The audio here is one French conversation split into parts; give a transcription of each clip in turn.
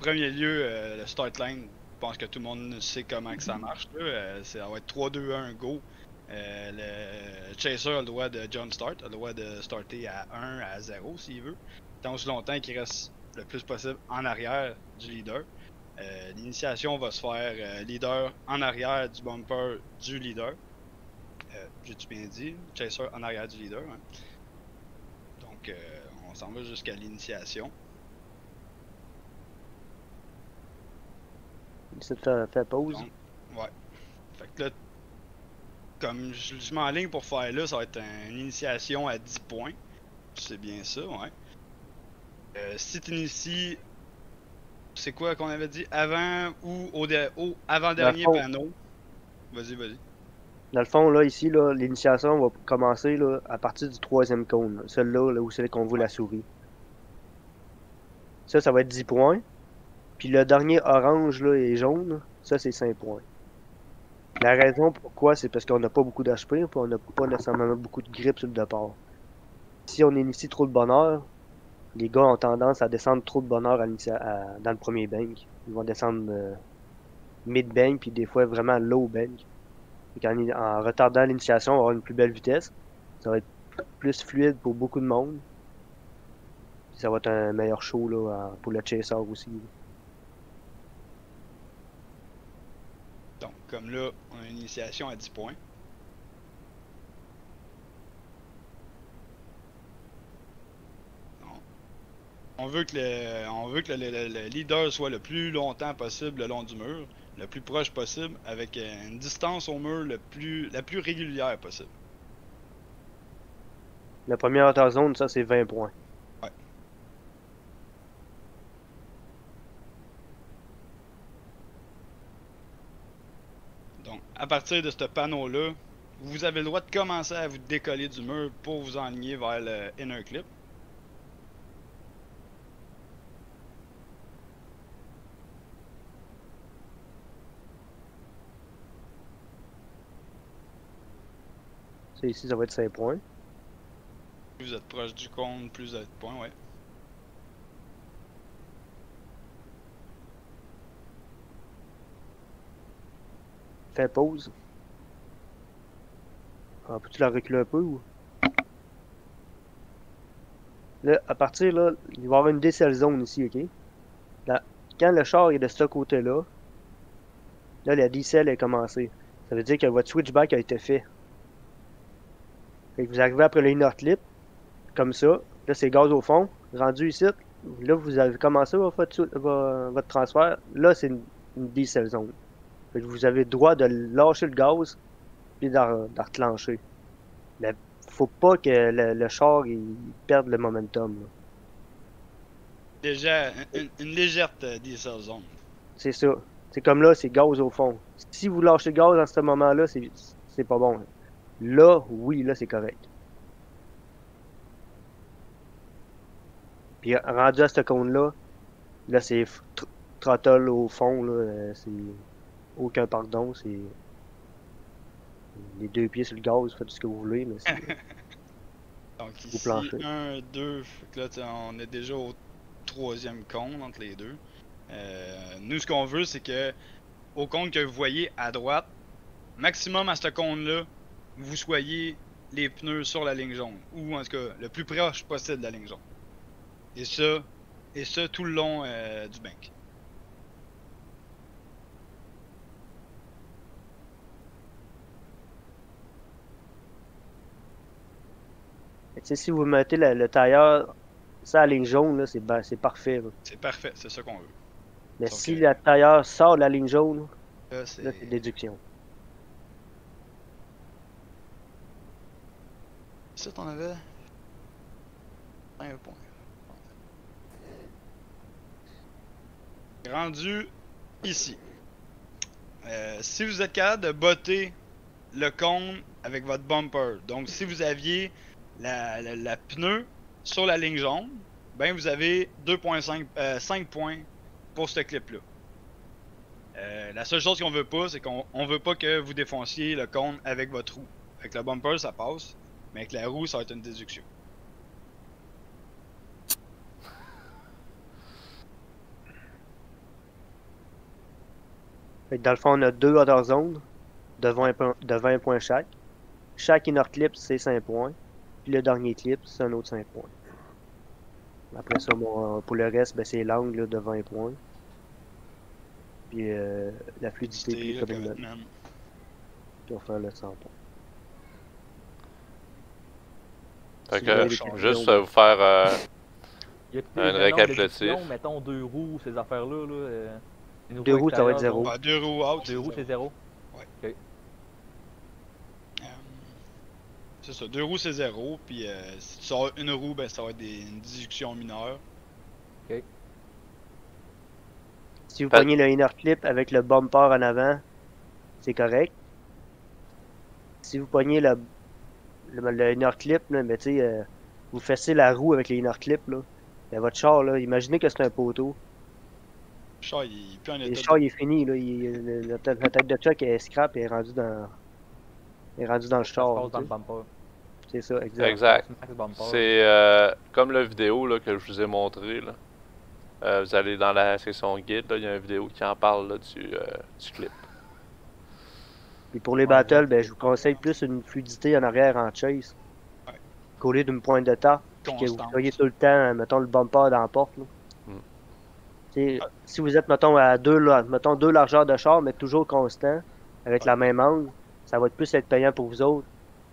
premier lieu, le start line, je pense que tout le monde sait comment que ça marche. Là. Ça va être 3-2-1 go. Le chaser a le droit de jump start, a le droit de starter à 1 à 0 s'il veut. Tant aussi longtemps qu'il reste le plus possible en arrière du leader. L'initiation va se faire leader en arrière du bumper du leader. J'ai-tu bien dit? Chaser en arrière du leader. Hein? Donc, on s'en va jusqu'à l'initiation. Ça fait pause. Donc, ouais. Fait que là, comme je m'enligne pour faire là, ça va être une initiation à 10 points. C'est bien ça, ouais. Si tu inities, c'est quoi qu'on avait dit? Avant ou au avant-dernier panneau? Vas-y. Dans le fond, là, ici, là, l'initiation va commencer là, à partir du troisième cône. Celle-là, là, où c'est qu'on voit Ouais. la souris. Ça va être 10 points. Puis le dernier orange là, et jaune, ça, c'est 5 points. La raison pourquoi, c'est parce qu'on n'a pas beaucoup d'HP, puis on n'a pas nécessairement beaucoup de grip sur le départ. Si on initie trop de bonheur, les gars ont tendance à descendre trop de bonheur dans le premier bank. Ils vont descendre mid-bank, puis des fois vraiment low bank. En retardant l'initiation, on va avoir une plus belle vitesse. Ça va être plus fluide pour beaucoup de monde. Puis ça va être un meilleur show là, pour le chaser aussi. Donc, comme là, on a une initiation à 10 points. On veut que le leader soit le plus longtemps possible le long du mur, le plus proche possible, avec une distance au mur la plus régulière possible. La première hauteur zone, ça, c'est 20 points. Ouais. Donc, à partir de ce panneau-là, vous avez le droit de commencer à vous décoller du mur pour vous enligner vers le inner clip. Ça, ici, ça va être 5 points. Plus vous êtes proche du cône, plus vous êtes de points, ouais. Fais pause. Ah, peux-tu la reculer un peu ou? Là, à partir là, il va y avoir une decel zone ici, ok? Là, quand le char est de ce côté-là, là, la decel est commencée. Ça veut dire que votre switchback a été fait. Fait que vous arrivez après le inner clip, comme ça. Là, c'est gaz au fond. Rendu ici, là, vous avez commencé votre transfert. Là, c'est une decel zone. Fait que vous avez le droit de lâcher le gaz puis de reclencher. Faut pas que le char il perde le momentum. Là. Déjà, une légère diesel zone. C'est ça. C'est comme là, c'est gaz au fond. Si vous lâchez le gaz dans ce moment-là, c'est pas bon. Là, oui, là, c'est correct. Puis rendu à ce cône-là, là, c'est throttle au fond, là, c'est aucun pardon, c'est les deux pieds sur le gaz, faites ce que vous voulez, mais c'est Donc au ici, plancher. 1, 2, là on est déjà au troisième cône entre les deux. Nous, ce qu'on veut, c'est que au cône que vous voyez à droite, maximum à ce cône-là, vous soyez les pneus sur la ligne jaune. Ou en tout cas, le plus proche possible de la ligne jaune. Et ça tout le long du bank. Tu sais, si vous mettez le tailleur, ça, la ligne jaune, là, c'est parfait. Là. C'est parfait, c'est ça qu'on veut. Mais Sauf que si le tailleur sort de la ligne jaune, là, là, c'est c'est. déduction. Ça, t'en avais un point. Rendu ici. Si vous êtes capable de botter le cône avec votre bumper, donc si vous aviez la pneu sur la ligne jaune, ben vous avez 5 points pour ce clip-là. La seule chose qu'on veut pas, c'est qu'on veut pas que vous défonciez le cône avec votre roue. Avec le bumper, ça passe, mais avec la roue, ça va être une déduction. Fait que dans le fond, on a 2 other zones de 20 points chaque. Chaque inner clip, c'est 5 points. Puis le dernier clip, c'est un autre 5 points. Après ça, pour le reste, ben, c'est l'angle là, de 20 points. Puis la fluidité, puis les commitments. Puis on va faire le 100 points. Fait Si vous avez que, des juste questions, vous faire Y a une récapitulatif. Mettons 2 roues, ces affaires-là. Les 2 roues, ça va être extérieurs, 0. 2 roues out. 2 roues, c'est 0. Ouais. Ok. C'est ça, 2 roues c'est 0, puis si tu sors une roue, ben ça va être une déduction mineure. Si vous pognez le inner clip avec le bumper en avant, c'est correct. Si vous pognez le inner clip, là, mais tu sais, vous fessez la roue avec les inner clips, là. Ben, votre char, là, imaginez que c'est un poteau. Le char, il est plus en Le état. char, il est fini, là. La tête de truck est scrap et est rendue dans le Ça char. se passe dans tu le sais. bumper. C'est ça, exact. Exact. Max bumper. C'est comme la vidéo là, que je vous ai montré. Là. Vous allez dans la section guide, là, il y a une vidéo qui en parle là, du clip. Puis pour les battles, ben, je vous conseille plus une fluidité en arrière en chase. Ouais. Qu'au lieu d'une pointe de tarte, puis que vous Constante. soyez tout le temps, mettons, le bumper dans la porte. Là. Mm. Tu sais, si vous êtes, mettons, à deux largeurs de char, mais toujours constant, avec la même angle, ça va plus être payant pour vous autres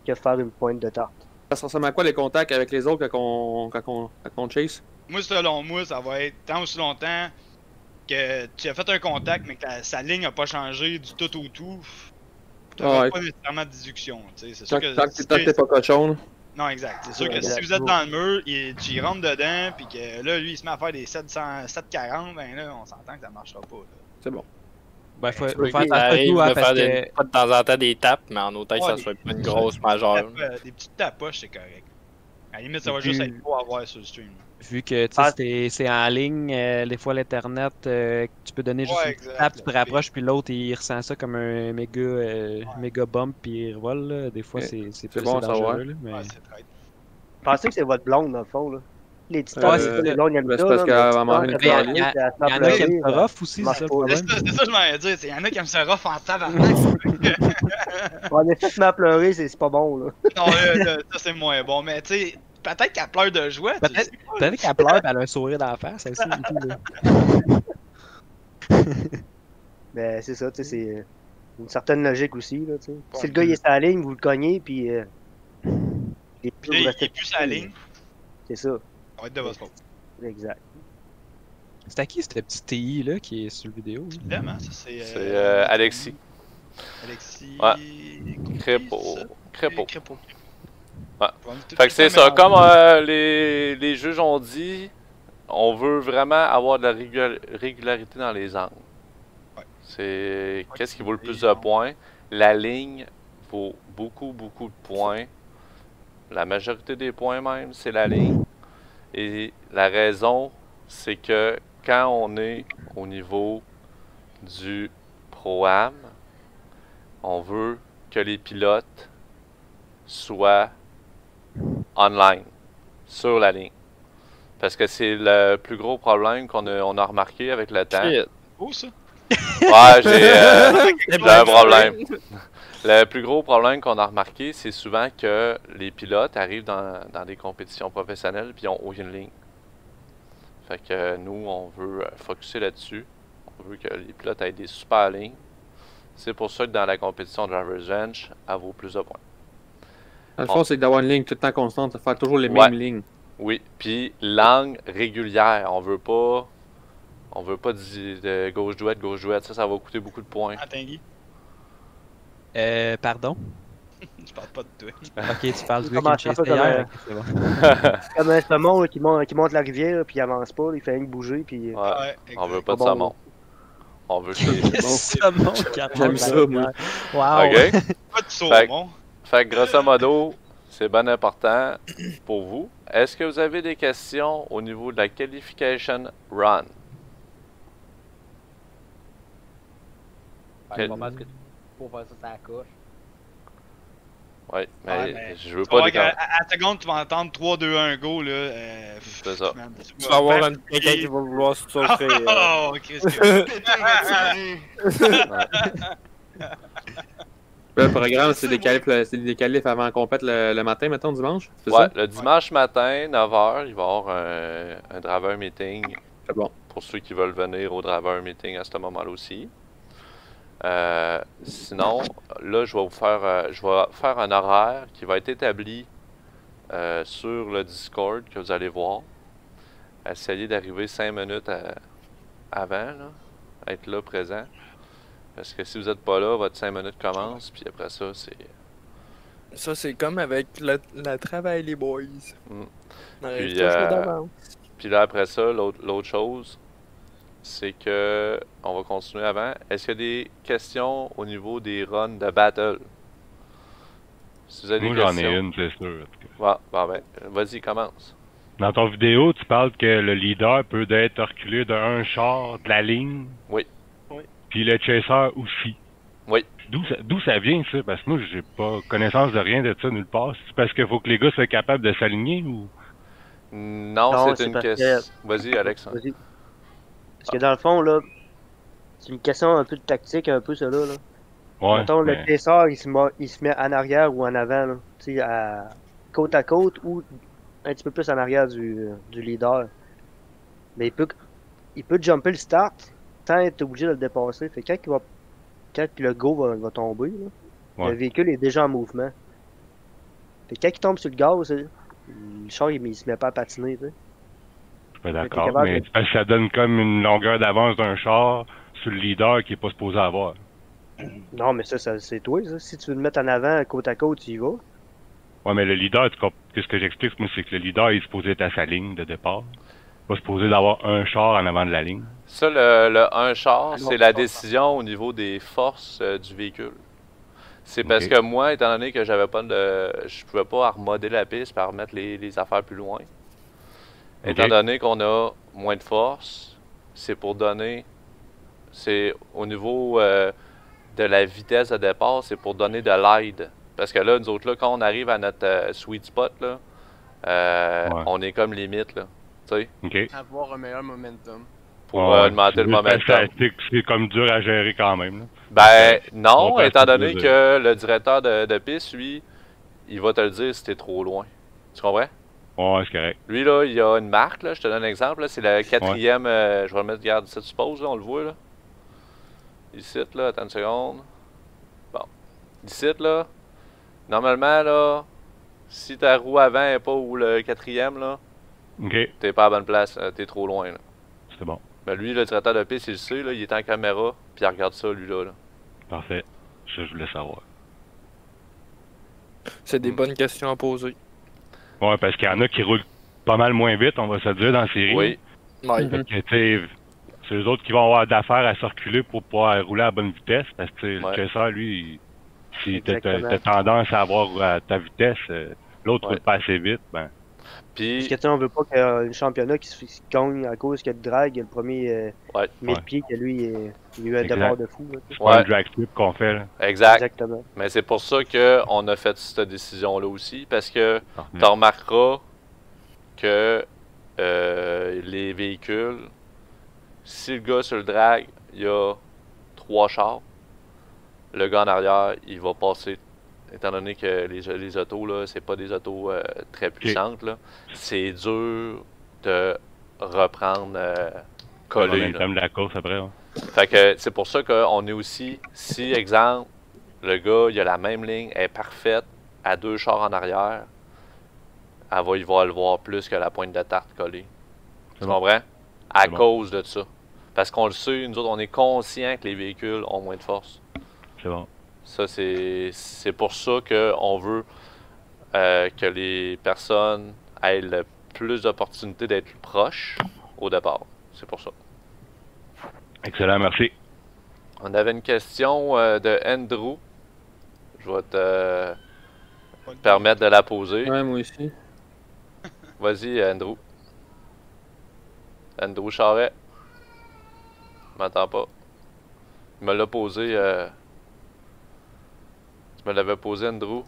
que faire une pointe de tarte. Ça ressemble à quoi les contacts avec les autres quand on chase? Moi, selon moi, ça va être tant aussi longtemps que tu as fait un contact, mais que sa ligne a pas changé du tout au tout. Tu n'auras Ouais. pas nécessairement de déduction. C'est sûr que. Tant que t'es pas cochon. Non, exact. C'est sûr que Exact. si vous êtes dans le mur, tu y rentres dedans, puis que là, lui, il se met à faire des 740, ben là, on s'entend que ça marchera pas. Là. C'est bon. Ben, faut Oui, faire Ça attention arrive tout, hein, de parce faire que... pas de temps en temps des tapes, mais en autant que Ouais, ça soit pas une grosse majeure. Des petites tapoches, c'est correct. À la limite, ça va Puis- juste être beau à voir sur le stream. Vu que tu sais, c'est en ligne, des fois l'internet, tu peux donner juste Ouais, une petite exact. tape, tu te rapproches, puis l'autre il ressent ça comme un méga bump, puis il revole. Là. Des fois, Ouais. c'est C'est bon à dangereux. savoir. Là, mais... Ouais, c'est très. Pensez que c'est votre blonde, dans le fond. Là. Les petites Ouais, tables, c'est c'est ça. pas les blondes, ils aiment Ben, ça. c'est parce là, qu'elle mais va tu manger penses une que t'as Il y envie, puis elle se en tape a le qui aiment nez, ça rough aussi, c'est marche ça le pas. C'est problème. ça, c'est ça que je m'en dire. Il y en a qui aiment ça rough en tabarnak. En effet, tu m'as pleuré, c'est pas bon. Là. Non, là, ça c'est moins bon. Mais tu sais, peut-être qu'elle pleure de joie. tu Peut-être sais pas, là. peut-être qu'elle pleure, puis elle a un sourire d'en face aussi. et tout, là. Mais c'est ça, tu sais, c'est une certaine logique aussi. Là, tu sais. Si le gars il est sur la ligne, vous le cognez, puis Là, il est plus sur la ligne. C'est ça, Ça va être de votre faute. exact. C'est à qui ce petit TI là qui est sur la vidéo? Là? Évidemment, ça c'est. C'est Alexis. Alexis. Ouais. Crépo. Crépo. Ouais. Fait que c'est ça, comme les juges ont dit, on veut vraiment avoir de la régularité dans les angles. Ouais. C'est qu'est-ce qui vaut le plus de points? La ligne vaut beaucoup de points. La majorité des points même, c'est la ligne. Et la raison, c'est que quand on est au niveau du Pro-Am, on veut que les pilotes soient online, sur la ligne. Parce que c'est le plus gros problème on a remarqué avec le temps. Shit. Oh, ça. Ouais, j'ai un problème. Le plus gros problème qu'on a remarqué, c'est souvent que les pilotes arrivent dans des compétitions professionnelles puis ils ont aucune ligne. Fait que nous, on veut focusser là-dessus. On veut que les pilotes aient des super lignes. C'est pour ça que dans la compétition Driver's Ranch, elle vaut plus de points. Dans le fond, c'est d'avoir une ligne tout le temps constante, de faire toujours les Ouais. mêmes lignes. Oui, puis langue régulière. On veut pas de gauche-droite, ça va coûter beaucoup de points. Ah, Tanguy. Pardon? Je parle pas de toi. Ok, tu parles du gars Comment qui me ça, chase comme hier? un- Ok, c'est bon. Comme un saumon là, qui monte la rivière, là, puis il avance pas, là, il fait rien que bouger, puis... Ouais, Ouais, on veut exact. pas de Bon, saumon. On veut que les... Saumon qui remonte J'aime la ça, rivière. moi. Wow! OK? Pas de saumon. Fait que grosso modo, c'est bien important pour vous. Est-ce que vous avez des questions au niveau de la qualification run? Pas mal que pour faire ça, ça coche. Ouais, mais Ouais, mais je veux Tu vas pas voir qu'à déconner. à la seconde, tu vas entendre 3-2-1 go, là. C'est ça. Man, Tu vas avoir battre quelqu'un qui va vouloir se saucer. Oh, qu'est-ce que. Le programme, c'est des qualifs avant qu'on pète le matin, mettons, dimanche. C'est Ouais, ça? le dimanche matin, 9h, il va y avoir un driver meeting C'est bon. pour ceux qui veulent venir au driver meeting à ce moment-là aussi. Sinon, là, je vais faire un horaire qui va être établi sur le Discord que vous allez voir. Essayez d'arriver 5 minutes avant, là, être là présent. Parce que si vous n'êtes pas là, votre 5 minutes commence, puis après ça, c'est... Ça, c'est comme avec le travail, les boys. Mm. On arrive Puis, toujours d'avance. Puis là, après ça, l'autre chose, c'est que on va continuer avant. Est-ce qu'il y a des questions au niveau des runs de battle? Si vous avez Moi, des j'en questions... ai une, c'est sûr. en tout cas. Ben, vas-y, commence. Dans ton vidéo, tu parles que le leader peut être reculé d'un char de la ligne. Oui. Puis le chaser aussi. Oui. D'où ça vient, ça? Parce que moi, j'ai pas connaissance de rien de ça nulle part. C'est parce qu'il faut que les gars soient capables de s'aligner ou... Non, Non, c'est c'est une parce question... que- Vas-y, Alex. Vas-y. Parce que dans le fond, là, c'est une question un peu de tactique, un peu, ça là. Ouais, Mettons, le mais... chasseur, il se met en arrière ou en avant, là. Tu sais, côte à côte ou un petit peu plus en arrière du leader. Mais il peut jumper le start sans être obligé de le dépasser. Fait que quand le go va tomber, là, Ouais. le véhicule est déjà en mouvement. Fait que quand il tombe sur le gaz, le char, il se met pas à patiner, tu sais. Je suis pas t'es d'accord, capable mais de- c'est parce que ça donne comme une longueur d'avance d'un char sur le leader qui est pas supposé avoir. Non, mais ça c'est toi, ça. Si tu veux le mettre en avant, côte à côte, tu y vas. Ouais, mais le leader, qu'est-ce que j'explique, moi, c'est que le leader, il est supposé être à sa ligne de départ. Pas supposé d'avoir un char en avant de la ligne. Ça, le 1 char, Non, c'est la je comprends. décision au niveau des forces du véhicule. C'est parce Ok. que moi, étant donné que j'avais pas je pouvais pas remodeler la piste par remettre les affaires plus loin. Étant Ok. donné qu'on a moins de force, c'est pour donner... C'est au niveau de la vitesse de départ, c'est pour donner de l'aide. Parce que là, nous autres, là, quand on arrive à notre sweet spot, là, Ouais. on est comme limite, là. Tu sais, OK. Avoir un meilleur momentum. pour Ouais, augmenter le c'est juste parce momentum. que c'est comme dur à gérer quand même. Là. Ben non, on peut étant essayer donné de- que le directeur de piste, lui, il va te le dire si t'es trop loin. Tu comprends? Ouais, c'est correct. Lui, là, il a une marque, là, je te donne un exemple, là, c'est le 4e, je vais le mettre, regarde, ça tu supposes, là, on le voit, là. Ici, là, attends une seconde. Bon. Ici, là, normalement, là, si ta roue avant est pas où le 4e, là, OK, t'es pas à la bonne place, t'es trop loin, là. c'est bon. Ben lui, le directeur de piste, il le sait, là, il est en caméra, puis il regarde ça, lui, là. Parfait. Ça, je voulais savoir. C'est des bonnes questions à poser. Ouais, parce qu'il y en a qui roulent pas mal moins vite, on va se dire, dans la série. Oui. Ouais. Fait que, tu sais, c'est eux autres qui vont avoir d'affaires à circuler pour pouvoir rouler à bonne vitesse, parce que tu sais, Ouais. le chasseur, lui, si t'as Exactement. tendance à avoir ta vitesse, l'autre Ouais. roule pas assez vite, ben, Parce Puis, que tu sais, on veut pas qu'il y ait un championnat qui se gagne à cause qu'il y a de drag, il y a le premier Ouais. 1000 Ouais. pieds que lui, il a eu un Exact. départ de fou. Là, tu sais. c'est pas Ouais. un drag strip qu'on fait, là. exact. Exactement. Mais c'est pour ça qu'on a fait cette décision-là aussi, parce que Parfait. tu remarqueras que les véhicules, si le gars sur le drag, il y a 3 chars, le gars en arrière, il va passer, étant donné que les autos, là, c'est pas des autos très puissantes, là, c'est dur de reprendre collé. Le là. momentum de la course après, ouais. Fait que c'est pour ça qu'on est aussi, si exemple, le gars, il a la même ligne, elle est parfaite, à 2 chars en arrière, il va le voir plus que la pointe de tarte collée. Tu C'est bon. comprends? À C'est bon. cause de ça. Parce qu'on le sait, nous autres, on est conscients que les véhicules ont moins de force. C'est bon. Ça, c'est pour ça qu'on veut que les personnes aient le plus d'opportunités d'être proches au départ. C'est pour ça. Excellent, merci. On avait une question de Andrew. Je vais te permettre de la poser. Ouais, moi aussi. Vas-y, Andrew. Andrew Charret. Je m'entends pas. Il me l'a posé. Tu me l'avais posé, Andrew.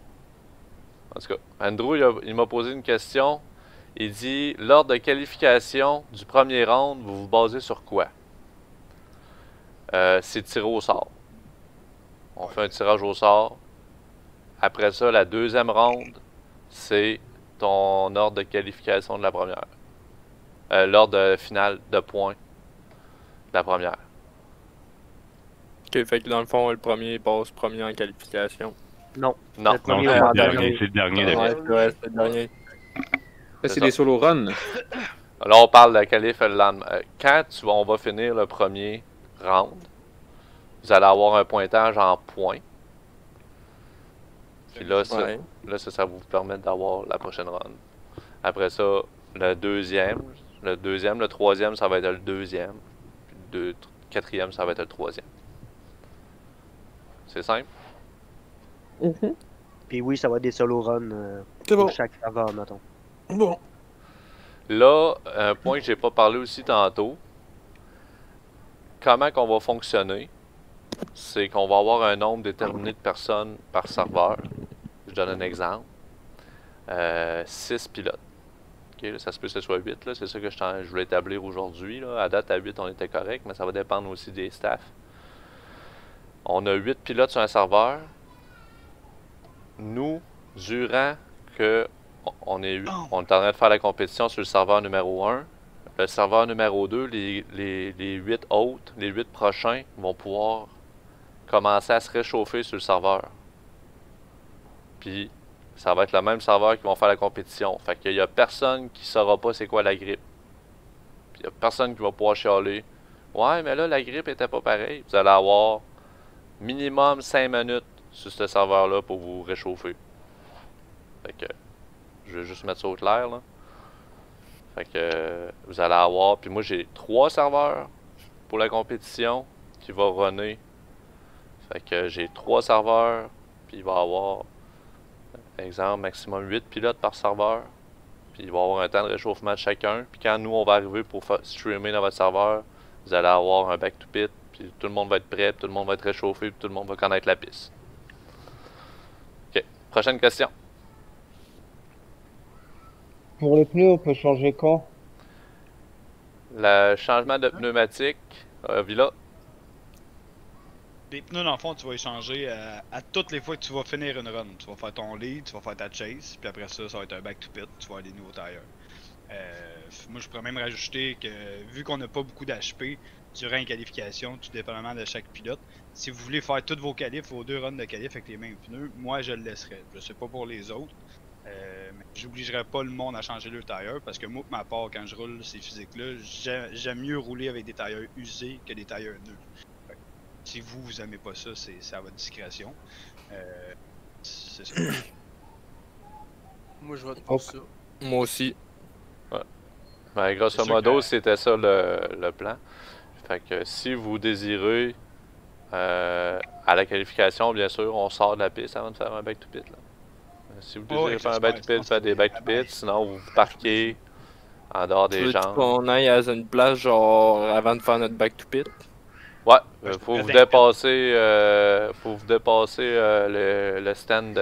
En tout cas, Andrew, il m'a posé une question. Il dit, lors de qualification du premier round, vous vous basez sur quoi? C'est tiré au sort. On fait un tirage au sort. Après ça, la deuxième ronde, c'est ton ordre de qualification de la première. L'ordre final de points de la première. Ok, fait que dans le fond, le premier passe premier en qualification. Non. Non, Le premier c'est va le en dernier. C'est le dernier. Ouais, d'habitude. c'est le dernier. Ça, c'est des solo runs. Là, on parle de la qualif le lendemain. On va finir le premier round, vous allez avoir un pointage en points. Puis là, Ouais. ça va vous permettre d'avoir la prochaine run. Après ça, le troisième, ça va être le deuxième. Puis le quatrième, ça va être le troisième. C'est simple. Puis oui, ça va être des solo runs C'est bon. pour chaque serveur, mettons. Bon. Là, un point que j'ai pas parlé aussi tantôt. Comment qu'on va fonctionner, c'est qu'on va avoir un nombre déterminé de personnes par serveur. Je donne un exemple. 6 pilotes. Okay, là, ça se peut que ce soit 8. C'est ça que je voulais établir aujourd'hui. À date, à 8, on était correct, mais ça va dépendre aussi des staffs. On a 8 pilotes sur un serveur. Nous, durant que on est en train de faire la compétition sur le serveur numéro 1, le serveur numéro 2, les 8 autres, les 8 prochains vont pouvoir commencer à se réchauffer sur le serveur. Puis, ça va être le même serveur qui vont faire la compétition. Fait qu'il y a personne qui saura pas c'est quoi la grippe. Puis, il y a personne qui va pouvoir chialer. Ouais, mais là, la grippe était pas pareille. Vous allez avoir minimum 5 minutes sur ce serveur-là pour vous réchauffer. Fait que, je vais juste mettre ça au clair, là. Fait que, vous allez avoir... Puis moi, j'ai 3 serveurs pour la compétition qui va runner. Fait que j'ai 3 serveurs, puis il va y avoir, exemple, maximum 8 pilotes par serveur. Puis il va y avoir un temps de réchauffement de chacun. Puis quand nous, on va arriver pour streamer dans votre serveur, vous allez avoir un back-to-pit, puis tout le monde va être prêt, puis tout le monde va être réchauffé, puis tout le monde va connaître la piste. Ok, prochaine question. Pour les pneus, on peut changer quand? Le changement de pneumatique, Villa. Les pneus, dans le fond, tu vas échanger à toutes les fois que tu vas finir une run. Tu vas faire ton lead, tu vas faire ta chase, puis après ça, ça va être un back-to-pit, tu vas avoir des nouveaux tires. Moi, je pourrais même rajouter que, vu qu'on n'a pas beaucoup d'HP durant une qualification, tout dépendamment de chaque pilote, si vous voulez faire toutes vos qualifs, vos 2 runs de qualif avec les mêmes pneus, moi, je le laisserais. Je sais pas pour les autres, mais j'obligerais pas le monde à changer leur tire, parce que moi, pour ma part, quand je roule ces physiques-là, j'aime mieux rouler avec des tires usés que des tires neufs. Si vous aimez pas ça, c'est à votre discrétion. C'est ça. Moi, je vote pour ça. Moi aussi. Ben, grosso C'est sûr modo, que- c'était ça le plan. Fait que si vous désirez à la qualification, bien sûr, on sort de la piste avant de faire un back-to-pit. Si vous désirez ouais, faire un j'espère, back-to-pit, je faites des back-to-pits. Sinon, vous parquez en dehors Tu des veux gens. qu'on aille à une place genre avant de faire notre back-to-pit? Ouais, Ouais, faut je vous te dépasser, le stand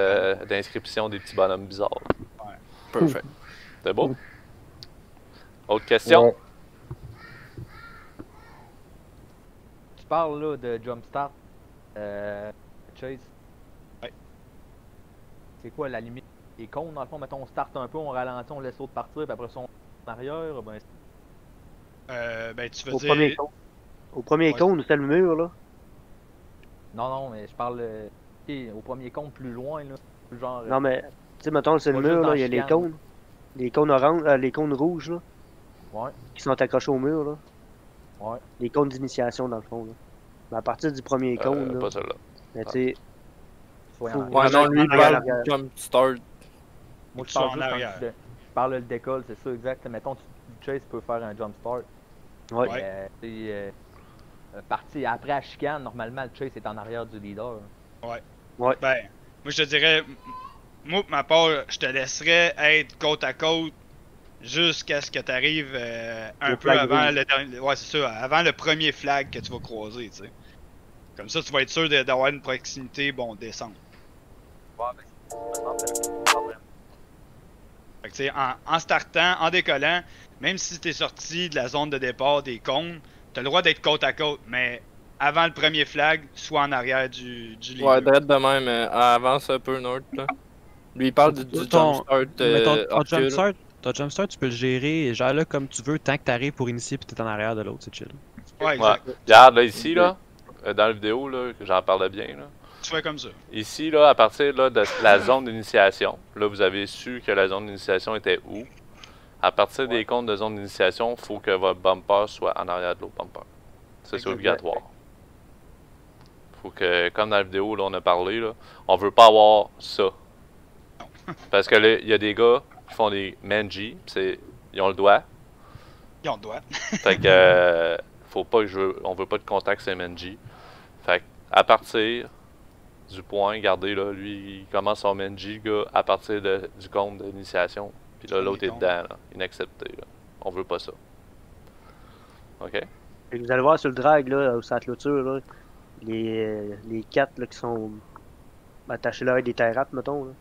d'inscription des petits bonhommes bizarres. Perfect. C'est beau? Autre question? Ouais. Tu parles là de Jumpstart, Chase. Ouais. C'est quoi la limite des cônes dans le fond? Mettons, on start un peu, on ralentit, on laisse l'autre partir, puis après ça, on en arrière. Ben, Ben, tu veux Au dire. premier cône. Au premier Ouais. cône, c'était le mur, là. non, mais je parle ok, au premier cône plus loin, là. Genre, Non, mais, tu sais, mettons, c'est le Pas juste mur, dans là, il y a les chicane. cônes. Les cônes oranges, les cônes rouges, là, ouais, qui sont accrochés au mur, là. ouais. Les cônes d'initiation, dans le fond, là. Mais à partir du premier cône, là, Pas celle-là. mais tu sais, Faut y Faut- en- Ouais, non, lui, il Arrière, parle arrière. du jump start. Moi, je Soit parle en juste quand arrière. je parle le décolle, c'est ça, exact. Mettons, Chase peut faire un jump start. ouais. Ouais. Parti après la chicane, normalement, le Chase est en arrière du leader. Ben, moi je te dirais, moi pour ma part, je te laisserais être côte à côte jusqu'à ce que tu arrives un Au peu flag avant rouge. le dernier. Ouais, c'est ça, avant le premier flag que tu vas croiser, tu sais. Comme ça, tu vas être sûr d'avoir une proximité, bon, descente. Ouais, ben, c'est que, tu sais, en startant, en décollant, même si t'es sorti de la zone de départ des cônes, t'as le droit d'être côte à côte, mais avant le premier flag, soit en arrière du leader. Ouais, direct de même, avance un peu, Nord, là. Lui, il parle du jumpstart Ton jumpstart, tu peux le gérer, gère-le comme tu veux, tant que t'arrives pour initier pis t'es en arrière de l'autre, c'est chill. Ouais, exact. Regarde, là, ici, là, dans la vidéo, là, que j'en parlais bien, là. Tu fais comme ça. Ici, là, à partir là, de la zone d'initiation, là, vous avez su que la zone d'initiation était où. À partir des comptes de zone d'initiation, il faut que votre bumper soit en arrière de l'autre bumper. Ça, c'est obligatoire. Faut que, comme dans la vidéo, là, on a parlé, là, on veut pas avoir ça. Parce que là, il y a des gars qui font des manji, ils ont le doigt. Ils ont le doigt. Fait que, faut pas que on veut pas de contact sur manji. Fait que, à partir du point, regardez là, lui, il commence son manji, gars, à partir du compte d'initiation. Puis là, l'autre est dedans, là, inaccepté. Là. On veut pas ça. OK? Et vous allez voir sur le drag, là, sur la clôture, là, les 4 là, qui sont attachés là avec des tie-wraps, mettons. Là,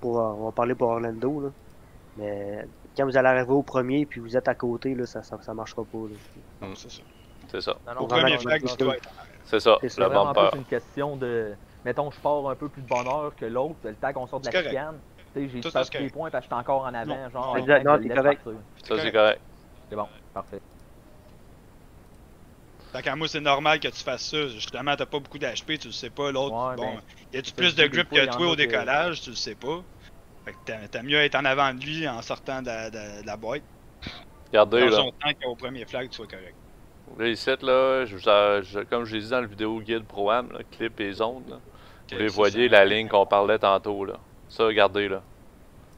on va parler pour Orlando. Là. Mais quand vous allez arriver au premier puis vous êtes à côté, là, ça marchera pas. Là. C'est ça. C'est ça. Non, non, Au premier flag, tu dois être en arrière. C'est ça, C'est le vraiment bumper. plus une question de. Mettons, je pars un peu plus de bonne heure que l'autre, le temps qu'on sort de la chicane. Tu sais, j'ai Tout sorti ça, c'est des points parce que j'étais encore en avant. Non. Genre, Exact, non, je t'es laisse correct. partir. Ça, c'est correct. C'est bon, parfait. Fait qu'à moi, c'est normal que tu fasses ça. Justement, t'as pas beaucoup d'HP, tu le sais pas. L'autre, Ouais, bon, ben, y a-tu c'est plus ça, de des grip fois, que y en toi a au que- décollage, tu le sais pas. Fait que t'as mieux à être en avant de lui en sortant de la boîte. Regardez, Dans là. son temps qu'au premier flag, tu sois correct. Là, ici, là, comme je l'ai dit dans la vidéo guide Pro-Am, là, clip et zones, là, vous les ça, voyez, ça- la ligne qu'on parlait tantôt, là. Ça, regardez, là.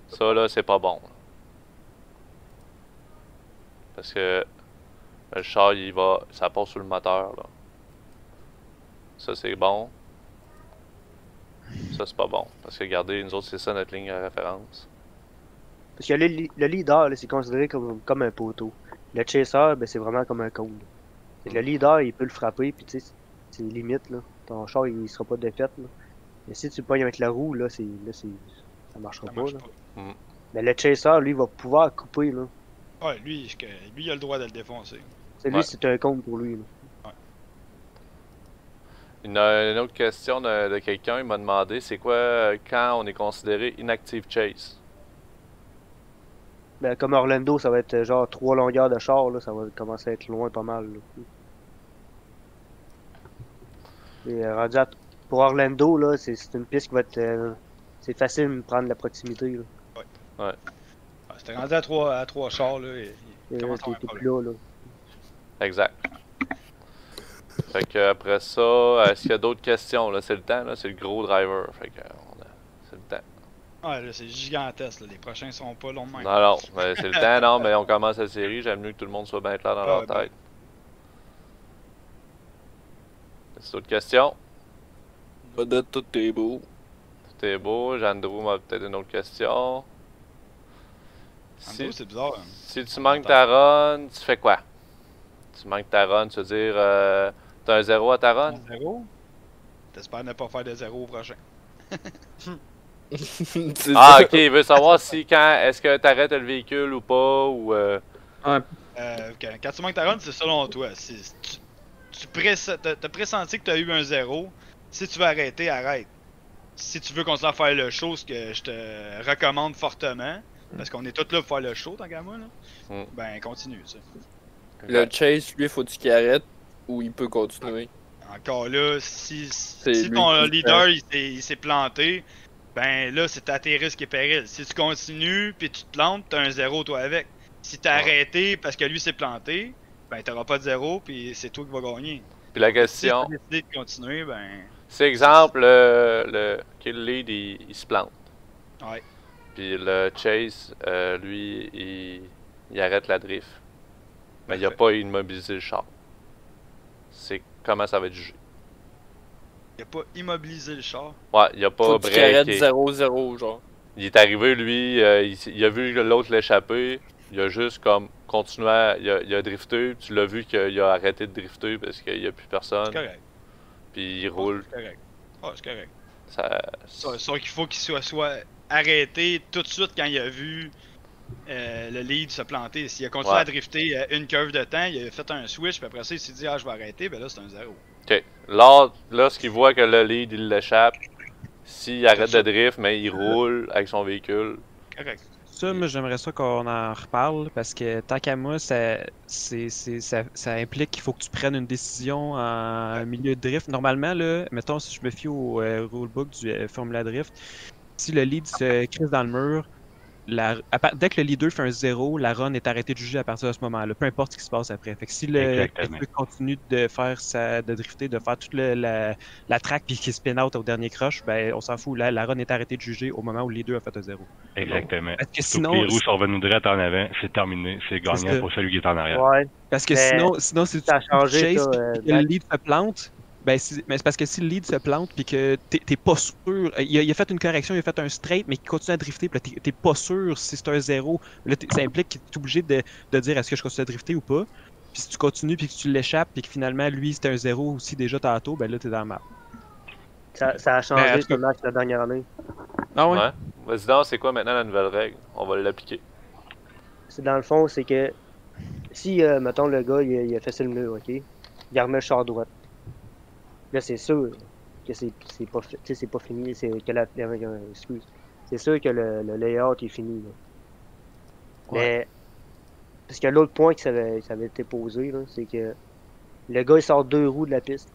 Ça, là, c'est pas bon. Là. Parce que le char, ça passe sur le moteur, là. Ça, c'est bon. Ça, c'est pas bon. Parce que, regardez, nous autres, c'est ça notre ligne de référence. Parce que le leader, là, c'est considéré comme un poteau. Le chaser, ben, c'est vraiment comme un cône. Fait que le leader, il peut le frapper, puis tu sais, c'est limite, là. Ton char, il sera pas défait, là. Mais si tu le pognes avec la roue, là, ça marchera Ça pas, marche là. pas. Mais le chaser, lui, va pouvoir couper, là. Ouais, lui, il a le droit de le défoncer. C'est lui, c'est un cône pour lui, là. Une autre question de quelqu'un, il m'a demandé, c'est quoi quand on est considéré inactive chase? Ben, comme Orlando, ça va être genre 3 longueurs de char, là, ça va commencer à être loin pas mal. Là. Et rendu pour Orlando, là, c'est une piste qui va être. C'est facile de prendre la proximité. Là. Ouais. Ah, c'était rendu à 3 chars, là. Il commence à avoir un T'es problème. plus là, là. Exact. Fait que après ça, est-ce qu'il y a d'autres questions? Là, c'est le temps, là, c'est le gros driver. Fait que c'est le temps. Ouais, là, c'est gigantesque, là. Les prochains sont pas longs de même. Non, non, mais c'est le temps, non, mais on commence la série, j'aime mieux que tout le monde soit bien clair dans leur ben. tête. Est-ce d'autres questions? Odette, tout est beau. Tout est beau, Jeanne-Drew m'a peut-être une autre question. En Si, gros, c'est bizarre. Hein. si tu manques ta run, tu fais quoi? Tu manques ta run, tu veux dire, t'as un 0 à ta run? 0. T'espères ne pas faire de 0 au prochain. C'est Ah, ça. ok, il veut savoir si est-ce que t'arrêtes le véhicule ou pas, ou Quand tu manques ta run, c'est selon toi. T'as pressenti que t'as eu un 0. Si tu veux arrêter, arrête. Si tu veux continuer à faire le show, ce que je te recommande fortement, parce qu'on est tous là pour faire le show, tant qu'à moi, là, ben continue, tu sais. Le chase, lui, faut-tu qu'il arrête ou il peut continuer? Encore là, si lui ton qui leader il s'est planté, ben là c'est à tes risques et périls. Si tu continues puis tu te plantes, t'as un 0 toi avec. Si t'as arrêté parce que lui s'est planté, ben t'auras pas de 0 puis c'est toi qui vas gagner. Puis la Si question, t'as décidé de continuer, ben c'est exemple, le kill lead, il se plante. ouais. Puis le chase, lui, il arrête la drift. Mais il a pas immobilisé le char. C'est comment ça va être jugé. Il a pas immobilisé le char. Ouais, il a pas Faut qu'il arrête breaké. 0-0, genre. Il est arrivé, lui, il a vu l'autre l'échapper. Il a juste comme continué il a drifté. Tu l'as vu qu'il a arrêté de drifter parce qu'il n'y a plus personne. C'est correct. Puis il roule. C'est correct. Ouais, c'est correct. Ça, Sauf qu'il faut qu'il soit arrêté tout de suite quand il a vu le lead se planter. S'il a continué à drifter une curve de temps, il a fait un switch, puis après ça, il s'est dit, ah, je vais arrêter, ben là, c'est un 0. Ok. Lorsqu'il voit que le lead, il l'échappe, s'il arrête de drift, mais il roule avec son véhicule. Correct. Ça, moi, j'aimerais ça qu'on en reparle parce que tant qu'à moi, ça implique qu'il faut que tu prennes une décision en milieu de drift. Normalement, là, mettons, si je me fie au rulebook du Formula Drift, si le lead se crisse dans le mur, dès que le leader fait un 0, la run est arrêtée de juger à partir de ce moment-là, peu importe ce qui se passe après. Fait que si le leader continue de faire de drifter, de faire toute la track puis qu'il spin out au dernier crush, ben on s'en fout, la run est arrêtée de juger au moment où le leader a fait un 0. Exactement. Parce que sinon, les roues sont revenues droite en avant, c'est terminé, c'est gagnant pour celui qui est en arrière. Ouais. Parce que sinon si tu chases et que le lead se plante, ben c'est parce que si le lead se plante pis que t'es pas sûr, il a fait une correction, il a fait un straight, mais qu'il continue à drifter, pis là t'es pas sûr si c'est un 0, là ça implique que t'es obligé de dire est-ce que je continue à drifter ou pas. Puis si tu continues pis que tu l'échappes pis que finalement lui c'était un 0 aussi déjà tantôt, ben là t'es dans le map. Ça a changé ce match la dernière année. Ah ouais? Vas-y donc, c'est quoi maintenant la nouvelle règle? On va l'appliquer. C'est dans le fond, c'est que si mettons le gars il a fait le mur, ok? Il remet le char droit. Là, c'est sûr que c'est pas fini, excuse. C'est sûr que le layout est fini. Là. Mais, parce que l'autre point qui avait été posé, c'est que le gars, il sort 2 roues de la piste.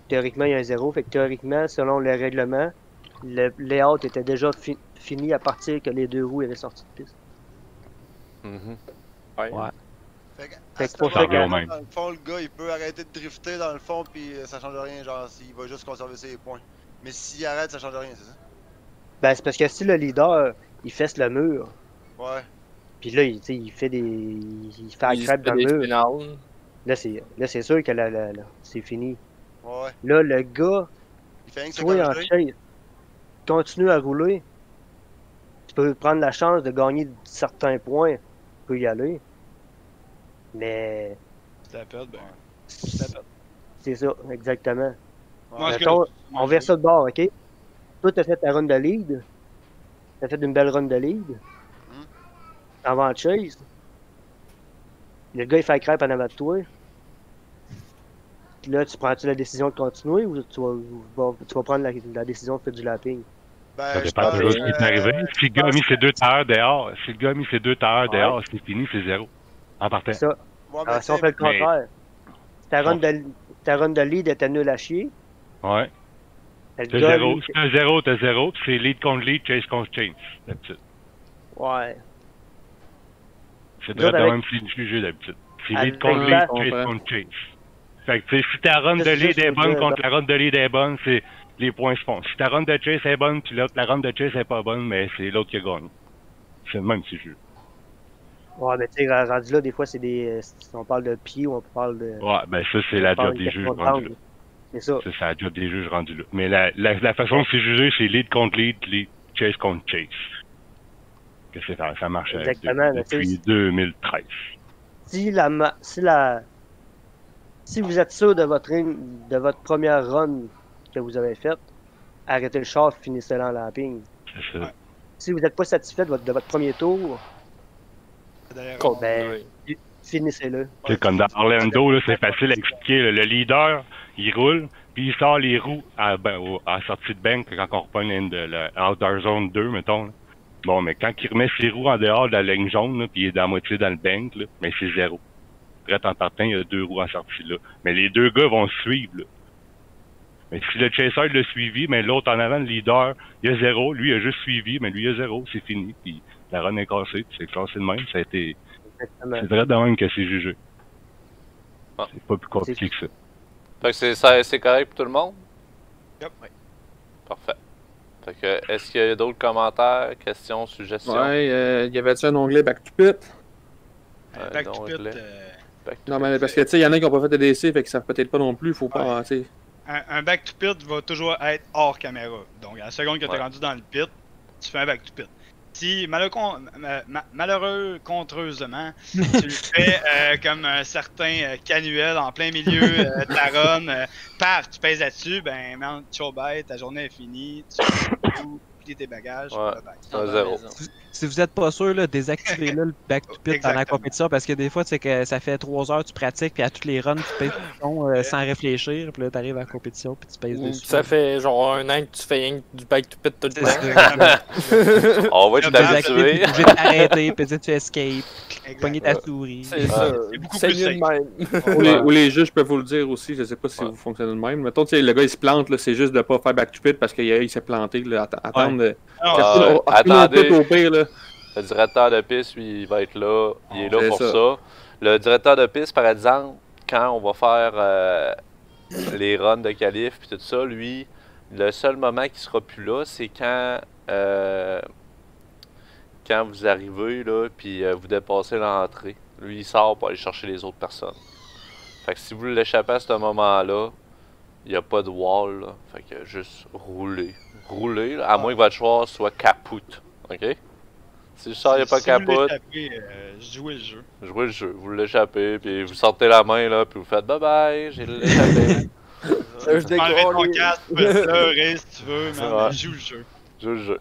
Théoriquement, il y a un 0. Fait que théoriquement, selon le règlement, le layout était déjà fini à partir que les 2 roues avaient sorti de piste. Ouais. Fait que pour ça, dans le fond, le gars, il peut arrêter de drifter dans le fond, puis ça change rien, genre, il va juste conserver ses points. Mais s'il arrête, ça change rien, c'est ça? Ben, c'est parce que si le leader, il fesse le mur. Ouais. Puis là, il fait la crêpe dans le mur. Là, c'est sûr que c'est fini. Ouais. Là, le gars, toi en chase, continue à rouler. Tu peux prendre la chance de gagner certains points. Tu peux y aller. Mais. C'est ça, exactement. Mettons, on verse ça de bord, ok? Toi, t'as fait ta run de lead. T'as fait une belle run de lead. Avant de chase. Le gars, il fait crêpe en avant de toi. Puis là, tu prends-tu la décision de continuer ou tu vas prendre la décision de faire du lapping? Ça dépend toujours de ce qui est arrivé. Si le gars a mis ses 2 tailleurs dehors, c'est fini, c'est 0. En partant. Ça. Alors, si on fait le contraire, ta run de lead était nulle à chier. Ouais. T'as 0, si t'as 0, t'as 0, puis c'est lead contre lead, chase contre chase, d'habitude. Ouais. C'est très de même si jugé d'habitude. C'est lead contre lead, chase contre chase. Fait que si ta run de lead est bonne contre la run de lead est bonne, c'est les points se font. Si ta run de chase est bonne, puis l'autre, la run de chase est pas bonne, mais c'est l'autre qui a gagné. C'est le même si jeu. Ouais, mais tu sais, rendu là, des fois, c'est des. On parle de pied ou on parle de. Ouais, ben ça, c'est la job des juges rendu là. C'est ça. C'est la job des juges rendu là. Mais la façon de c'est jugé, c'est lead contre lead, chase contre chase. Que ça marche depuis 2013. Si vous êtes sûr de votre première run que vous avez faite, arrêtez le char, finissez le lapping. C'est ça. Si vous n'êtes pas satisfait de votre premier tour, finissez-le. C'est comme dans Orlando, là, c'est facile à expliquer. Le leader, il roule, puis il sort les roues à la sortie de bank quand on reprend l'Outdoor Zone 2, mettons. Là. Bon, mais quand il remet ses roues en dehors de la ligne jaune, là, puis il est dans la moitié dans le bank, là, mais c'est 0. Prêt en partant, il y a 2 roues en sortie là. Mais les 2 gars vont suivre. Là. Mais si le chaser l'a suivi, mais l'autre en avant, le leader, il a 0. Lui, il a juste suivi, mais lui, il a 0. C'est fini. Puis la run est cassée. C'est classé de même. Ça a été. C'est vrai de même que c'est jugé. C'est pas plus compliqué que ça. Fait que c'est correct pour tout le monde? Yep. Parfait. Fait que, est-ce qu'il y a d'autres commentaires, questions, suggestions? Ouais, y avait-tu un onglet Back to Pit? Back to Pit. Non, mais parce que, tu sais, y en a qui ont pas fait de DC, fait que ça peut-être pas non plus, faut pas, tu sais. Un back to pit va toujours être hors caméra. Donc, à la seconde que tu es rendu dans le pit, tu fais un back to pit. Si, contreusement, tu le fais comme un certain Canuel en plein milieu de ta run, paf, tu pèses là-dessus, ben, man, ciao bye, ta journée est finie, tu plier tes bagages. Ouais. bye bye. C'est un 0. Si vous êtes pas sûr, là, désactivez là, le back to pit pendant la Exactement. compétition parce que des fois, tu sais que ça fait 3 heures que tu pratiques, puis à toutes les runs, tu pèses le bouton sans réfléchir, puis là, t'arrives à la compétition, puis tu pèses dessus. Ça fait genre 1 an que tu fais rien que du back to pit tout le C'est temps. ça. On va être Désactiver, habitué. puis t'es obligé de t'arrêter, puis tu escape, pogner ta souris. C'est ça. C'est mieux de même. Ou les juges peuvent vous le dire aussi, je sais pas si vous fonctionnez de même. Mettons, tu sais, le gars il se plante, là, c'est juste de pas faire back to pit parce qu'il s'est planté, là, attendre. Attendez. Au pire, là. Le directeur de piste, lui, il va être là. Il est là C'est pour ça. ça. Le directeur de piste, par exemple, quand on va faire les runs de qualif puis tout ça, lui, le seul moment qui sera plus là, c'est quand vous arrivez là, puis vous dépassez l'entrée. Lui, il sort pour aller chercher les autres personnes. Fait que si vous l'échappez à ce moment-là, il n'y a pas de wall. Là. Fait que juste rouler. Rouler, là, à moins que votre choix soit capoute. OK? Si le char n'est pas capote, Jouez le jeu. jouez le jeu. Vous l'échappez, puis vous sortez la main, là, puis vous faites bye bye, j'ai l'échappé. Je Enlevez ton casque, tu peux pleurer si tu veux, mais Ouais. joue le jeu. Joue le jeu.